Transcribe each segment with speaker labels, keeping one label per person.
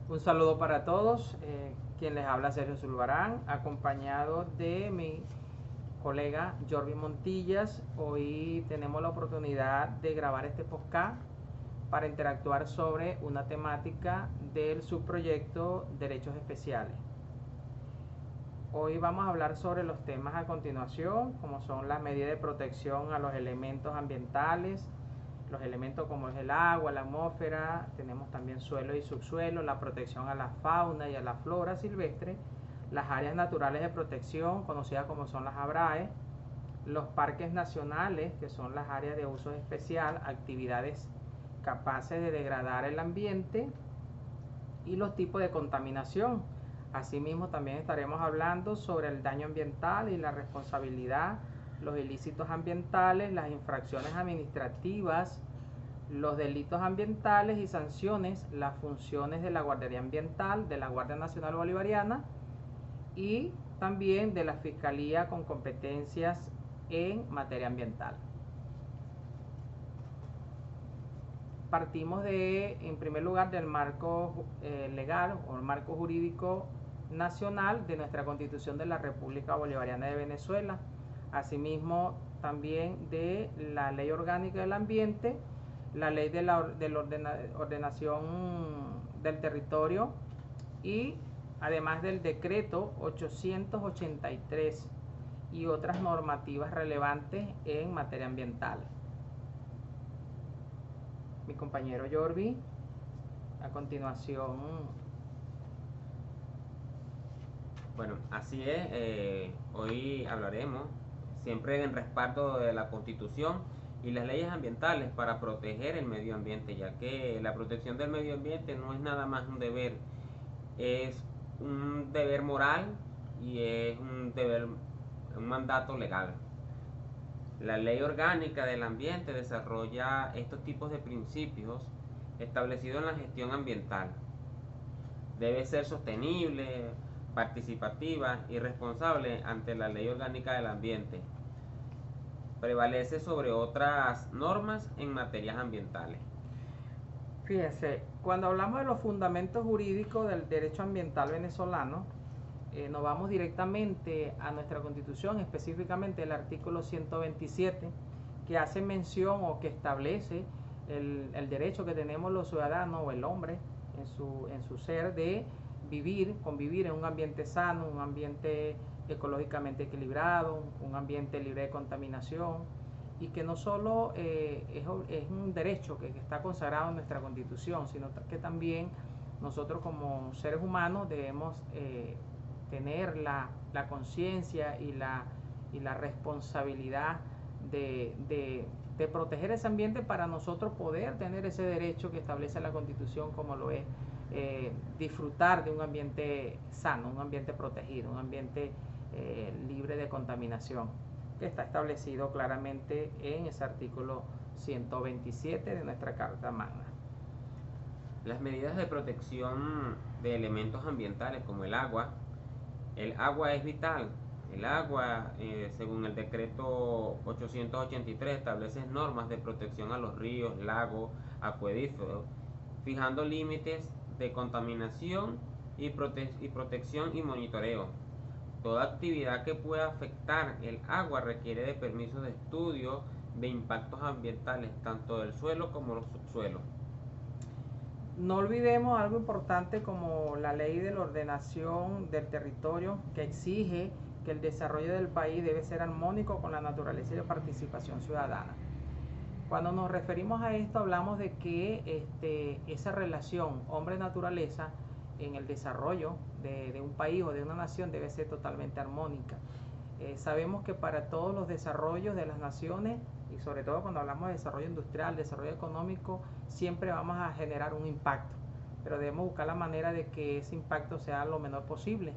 Speaker 1: Un saludo para todos. Quien les habla Sergio Zulbarán, acompañado de mi colega Jorvi Montillas. Hoy tenemos la oportunidad de grabar este podcast para interactuar sobre una temática del subproyecto Derechos Especiales. Hoy vamos a hablar sobre los temas a continuación, como son las medidas de protección a los elementos ambientales, los elementos como es el agua, la atmósfera, tenemos también suelo y subsuelo, la protección a la fauna y a la flora silvestre, las áreas naturales de protección, conocidas como son las ABRAE, los parques nacionales, que son las áreas de uso especial, actividades capaces de degradar el ambiente, y los tipos de contaminación. Asimismo, también estaremos hablando sobre el daño ambiental y la responsabilidad, los ilícitos ambientales, las infracciones administrativas, los delitos ambientales y sanciones, las funciones de la Guardería Ambiental, de la Guardia Nacional Bolivariana y también de la Fiscalía con competencias en materia ambiental. Partimos en primer lugar, del marco legal o el marco jurídico nacional de nuestra Constitución de la República Bolivariana de Venezuela, asimismo también de la Ley Orgánica del Ambiente, la Ley de la Ordenación del Territorio y además del Decreto 883 y otras normativas relevantes en materia ambiental. Mi compañero Jorvi, a continuación.
Speaker 2: Bueno, así es. Hoy hablaremos siempre en respaldo de la Constitución y las leyes ambientales para proteger el medio ambiente, ya que la protección del medio ambiente no es nada más un deber, es un deber moral y es un mandato legal. La Ley Orgánica del Ambiente desarrolla estos tipos de principios establecidos en la gestión ambiental. Debe ser sostenible, participativa y responsable ante la Ley Orgánica del Ambiente. Prevalece sobre otras normas en materias ambientales.
Speaker 1: Fíjese, cuando hablamos de los fundamentos jurídicos del derecho ambiental venezolano, nos vamos directamente a nuestra Constitución, específicamente el artículo 127, que hace mención o que establece el derecho que tenemos los ciudadanos o el hombre en su ser de convivir en un ambiente sano, un ambiente ecológicamente equilibrado, un ambiente libre de contaminación, y que no solo es un derecho que está consagrado en nuestra Constitución, sino que también nosotros como seres humanos debemos tener la conciencia y la responsabilidad de proteger ese ambiente para nosotros poder tener ese derecho que establece la Constitución, como lo es disfrutar de un ambiente sano, un ambiente protegido, un ambiente libre de contaminación, que está establecido claramente en ese artículo 127 de nuestra Carta Magna.
Speaker 2: Las medidas de protección de elementos ambientales como el agua es vital. El agua, según el decreto 883, establece normas de protección a los ríos, lagos, acuíferos, fijando límites de contaminación y protección y monitoreo. Toda actividad que pueda afectar el agua requiere de permisos de estudio de impactos ambientales, tanto del suelo como los subsuelos.
Speaker 1: No olvidemos algo importante como la ley de la ordenación del territorio, que exige que el desarrollo del país debe ser armónico con la naturaleza y la participación ciudadana. Cuando nos referimos a esto, hablamos de que esa relación hombre-naturaleza en el desarrollo de un país o de una nación debe ser totalmente armónica. Sabemos que para todos los desarrollos de las naciones, y sobre todo cuando hablamos de desarrollo industrial, desarrollo económico, siempre vamos a generar un impacto, pero debemos buscar la manera de que ese impacto sea lo menor posible.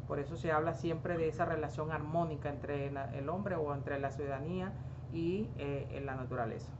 Speaker 1: Por eso se habla siempre de esa relación armónica entre el hombre o entre la ciudadanía y la naturaleza.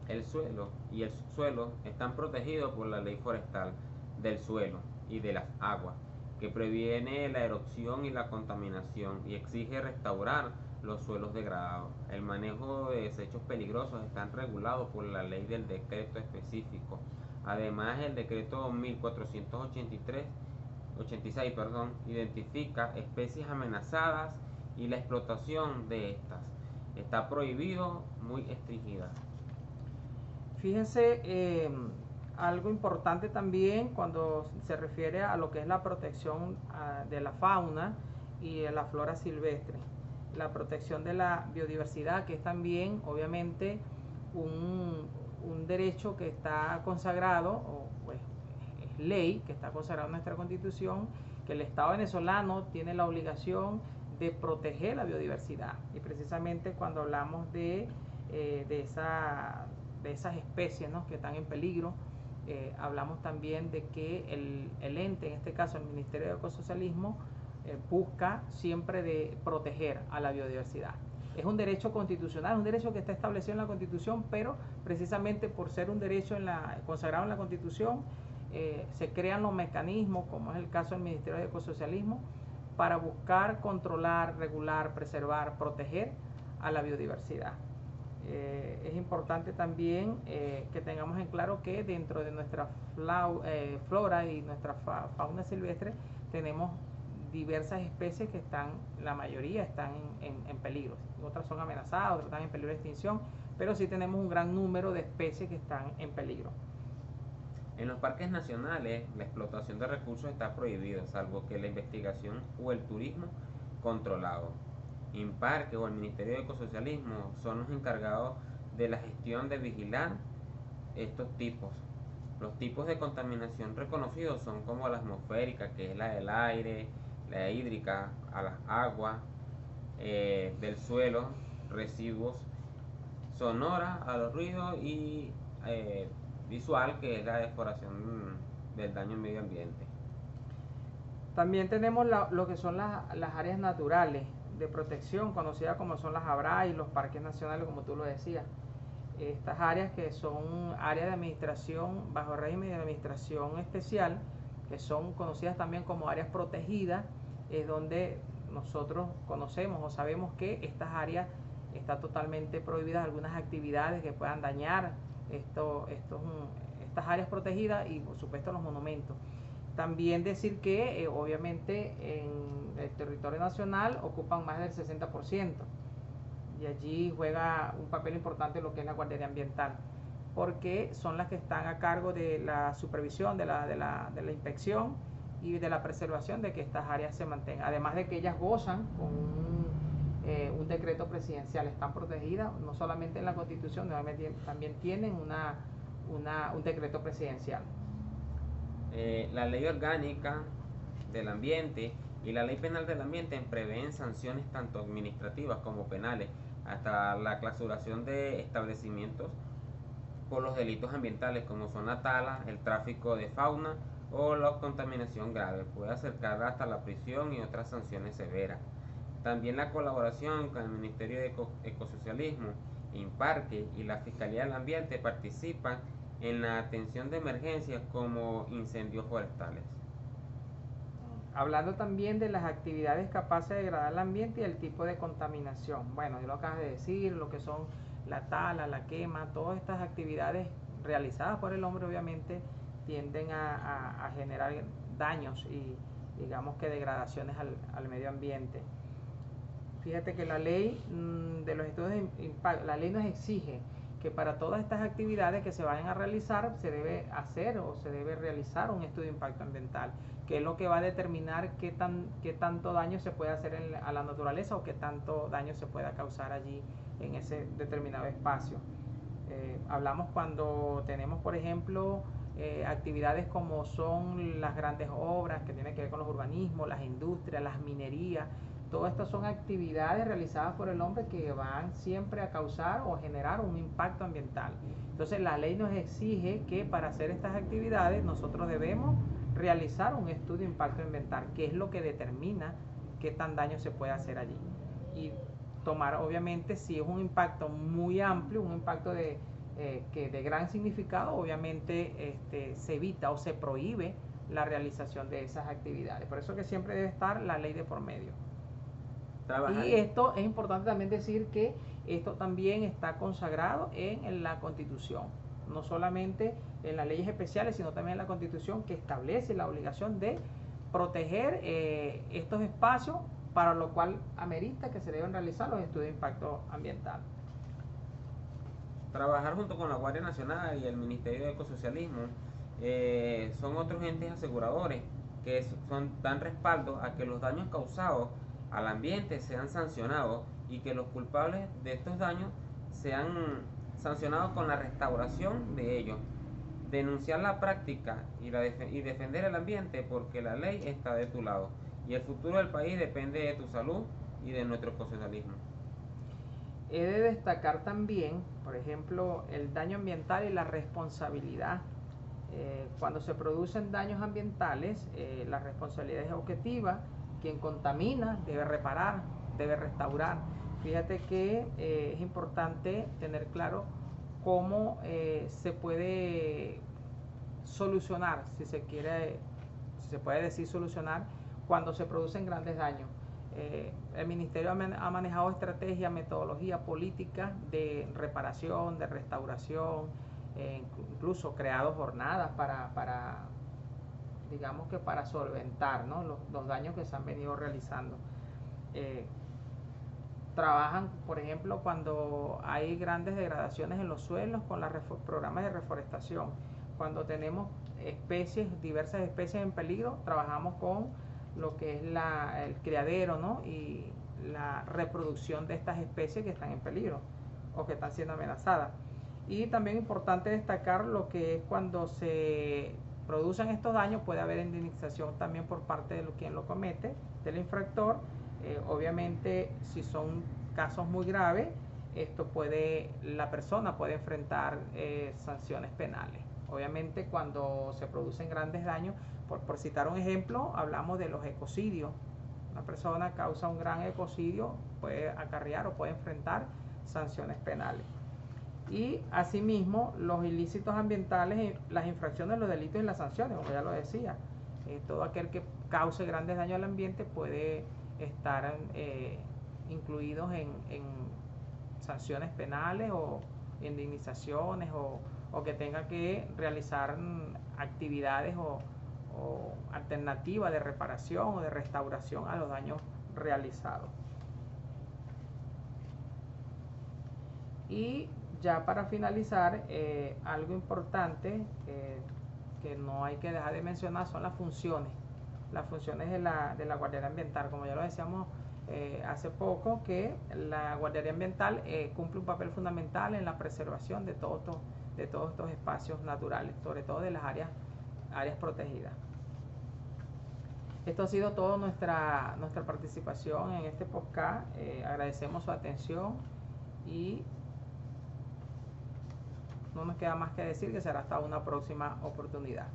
Speaker 2: El suelo y el subsuelo están protegidos por la ley forestal del suelo y de las aguas, que previene la erosión y la contaminación y exige restaurar los suelos degradados. El manejo de desechos peligrosos están regulados por la ley del decreto específico. Además, el decreto 1486, identifica especies amenazadas y la explotación de estas. Está prohibido, muy restringida.
Speaker 1: Fíjense, algo importante también cuando se refiere a lo que es la protección de la fauna y de la flora silvestre, la protección de la biodiversidad, que es también obviamente un derecho que está consagrado, o pues es ley que está consagrado en nuestra Constitución, que el Estado venezolano tiene la obligación de proteger la biodiversidad. Y precisamente cuando hablamos de esas especies, ¿no?, que están en peligro, hablamos también de que el ente, en este caso el Ministerio de Ecosocialismo, busca siempre de proteger a la biodiversidad. Es un derecho constitucional, un derecho que está establecido en la Constitución, pero precisamente por ser un derecho consagrado en la Constitución, se crean los mecanismos, como es el caso del Ministerio de Ecosocialismo, para buscar controlar, regular, preservar, proteger a la biodiversidad. Es importante también que tengamos en claro que dentro de nuestra flora y nuestra fauna silvestre tenemos diversas especies que la mayoría están en peligro. Otras son amenazadas, otras están en peligro de extinción, pero sí tenemos un gran número de especies que están en peligro.
Speaker 2: En los parques nacionales, la explotación de recursos está prohibida, salvo que la investigación o el turismo controlado. INPARQUE o el Ministerio de Ecosocialismo son los encargados de la gestión de vigilar estos tipos. Los tipos de contaminación reconocidos son como la atmosférica, que es la del aire, la hídrica, a las aguas, del suelo, residuos, sonora, a los ruidos, y visual, que es la deforestación del daño al medio ambiente.
Speaker 1: También tenemos lo que son las áreas naturales de protección, conocidas como son las ABRA y los parques nacionales, como tú lo decías. Estas áreas que son áreas de administración bajo régimen de administración especial, que son conocidas también como áreas protegidas, es donde nosotros conocemos o sabemos que estas áreas están totalmente prohibidas algunas actividades que puedan dañar estas áreas protegidas y por supuesto los monumentos. También decir que obviamente en el territorio nacional ocupan más del 60%, y allí juega un papel importante lo que es la guardería ambiental, porque son las que están a cargo de la supervisión, de la inspección y de la preservación de que estas áreas se mantengan, además de que ellas gozan con un decreto presidencial, están protegidas no solamente en la Constitución, también tienen un decreto presidencial.
Speaker 2: La ley orgánica del ambiente y la ley penal del ambiente prevén sanciones tanto administrativas como penales, hasta la clausuración de establecimientos por los delitos ambientales, como son la tala, el tráfico de fauna o la contaminación grave. Puede acercar hasta la prisión y otras sanciones severas. También la colaboración con el Ministerio de Ecosocialismo, INPARQUE y la Fiscalía del Ambiente participan en la atención de emergencias como incendios forestales.
Speaker 1: Hablando también de las actividades capaces de degradar el ambiente y el tipo de contaminación. Bueno, yo lo acabas de decir, lo que son la tala, la quema, todas estas actividades realizadas por el hombre obviamente tienden a generar daños y digamos que degradaciones al medio ambiente. Fíjate que la ley de los estudios de impacto, la ley nos exige que para todas estas actividades que se vayan a realizar se debe hacer o se debe realizar un estudio de impacto ambiental, que es lo que va a determinar qué tanto daño se puede hacer a la naturaleza o qué tanto daño se pueda causar allí en ese determinado espacio. Hablamos cuando tenemos, por ejemplo, actividades como son las grandes obras que tienen que ver con los urbanismos, las industrias, las minerías. Todas estas son actividades realizadas por el hombre que van siempre a causar o generar un impacto ambiental. Entonces la ley nos exige que para hacer estas actividades nosotros debemos realizar un estudio de impacto ambiental, que es lo que determina qué tan daño se puede hacer allí. Y tomar, obviamente, si es un impacto muy amplio, un impacto de gran significado, obviamente se evita o se prohíbe la realización de esas actividades. Por eso que siempre debe estar la ley de por medio. Y esto es importante también decir que esto también está consagrado en la Constitución. No solamente en las leyes especiales, sino también en la Constitución, que establece la obligación de proteger estos espacios, para lo cual amerita que se deben realizar los estudios de impacto ambiental.
Speaker 2: Trabajar junto con la Guardia Nacional y el Ministerio de Ecosocialismo son otros entes aseguradores que dan respaldo a que los daños causados al ambiente sean sancionados y que los culpables de estos daños sean sancionados con la restauración de ellos. Denunciar la práctica y defender el ambiente, porque la ley está de tu lado y el futuro del país depende de tu salud y de nuestro ecosocialismo.
Speaker 1: He de destacar también, por ejemplo, el daño ambiental y la responsabilidad. Cuando se producen daños ambientales, la responsabilidad es objetiva. Quien contamina debe reparar, debe restaurar. Fíjate que es importante tener claro cómo se puede solucionar, si se puede decir solucionar, cuando se producen grandes daños. El Ministerio ha manejado estrategias, metodología, política de reparación, de restauración, incluso creado jornadas para digamos que para solventar, ¿no?, los daños que se han venido realizando. Trabajan, por ejemplo, cuando hay grandes degradaciones en los suelos, con los programas de reforestación. Cuando tenemos diversas especies en peligro, trabajamos con lo que es el criadero, ¿no?, y la reproducción de estas especies que están en peligro o que están siendo amenazadas. Y también es importante destacar lo que es cuando se producen estos daños, puede haber indemnización también por parte de quien lo comete, del infractor. Obviamente, si son casos muy graves, la persona puede enfrentar sanciones penales. Obviamente, cuando se producen grandes daños, por citar un ejemplo, hablamos de los ecocidios. Una persona causa un gran ecocidio, puede acarrear o puede enfrentar sanciones penales. Y asimismo, los ilícitos ambientales, las infracciones, los delitos y las sanciones, como ya lo decía. Todo aquel que cause grandes daños al ambiente puede estar incluidos en sanciones penales o indemnizaciones, o que tenga que realizar actividades o alternativas de reparación o de restauración a los daños realizados. Y ya para finalizar, algo importante que no hay que dejar de mencionar son las funciones de la Guardería Ambiental. Como ya lo decíamos hace poco, que la Guardería Ambiental cumple un papel fundamental en la preservación de todos estos espacios naturales, sobre todo de las áreas protegidas. Esto ha sido toda nuestra participación en este podcast. Agradecemos su atención y no nos queda más que decir que será hasta una próxima oportunidad.